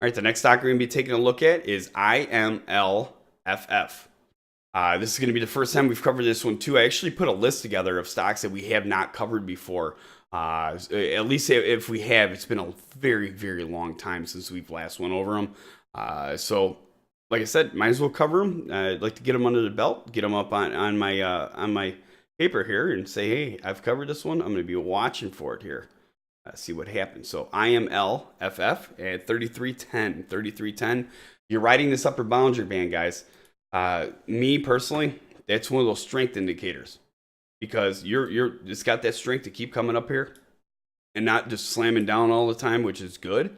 All right, the next stock we're going to be taking a look at is IMLFF. This is going to be the first time we've covered this one too. I actually put a list together of stocks that we have not covered before. At least if we have, it's been a very, very long time since we've last went over them. So, like I said, might as well cover them. I'd like to get them under the belt, get them up on my paper here, and say, hey, I've covered this one. I'm going to be watching for it here. See what happens. So IMLFF at 3310. 3310. You're riding this upper boundary band, guys. Me personally, that's one of those strength indicators, because it's got that strength to keep coming up here and not just slamming down all the time, which is good.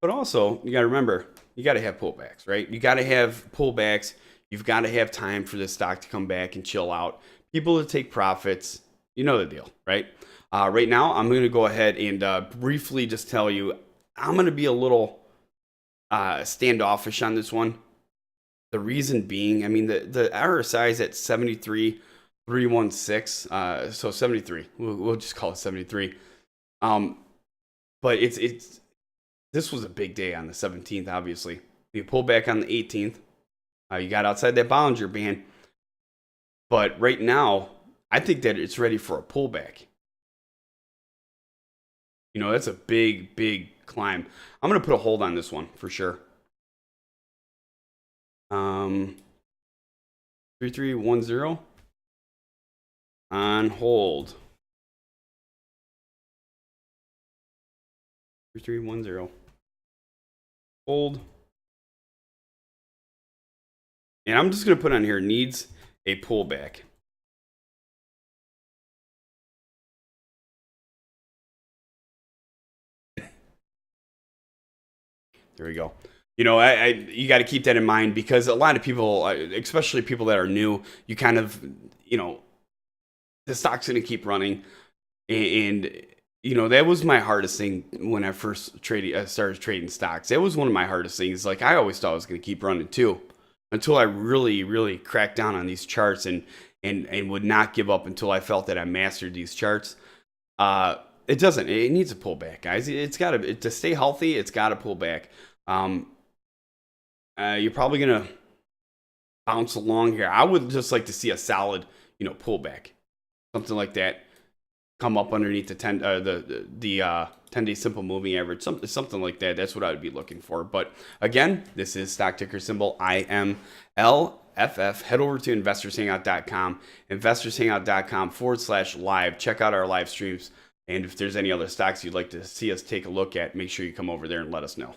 But also, you got to remember, you got to have pullbacks, right? You got to have pullbacks. You've got to have time for this stock to come back and chill out. People to take profits. You know the deal, right? Right now, I'm going to go ahead and briefly just tell you, I'm going to be a little standoffish on this one. The reason being, I mean, the RSI is at 73,316, so 73. We'll just call it 73. But this was a big day on the 17th, obviously. You pull back on the 18th. You got outside that Bollinger Band. But right now, I think that it's ready for a pullback. You know, that's a big, big climb. I'm going to put a hold on this one for sure. 3310 on hold. 3310 hold. And I'm just going to put on here, needs a pullback. There we go. You know, you got to keep that in mind, because a lot of people, especially people that are new, you kind of, you know, the stock's going to keep running. And, you know, that was my hardest thing when I first started trading stocks. That was one of my hardest things. Like, I always thought I was going to keep running too, until I really, really cracked down on these charts and would not give up until I felt that I mastered these charts. It doesn't. It needs a pullback, guys. It's got to stay healthy. It's got to pull back. You're probably gonna bounce along here. I would just like to see a solid, you know, pullback, something like that. Come up underneath the 10-day simple moving average, something like that. That's what I would be looking for. But again, this is stock ticker symbol IMLFF. Head over to investorshangout.com, investorshangout.com/live. Check out our live streams. And if there's any other stocks you'd like to see us take a look at, make sure you come over there and let us know.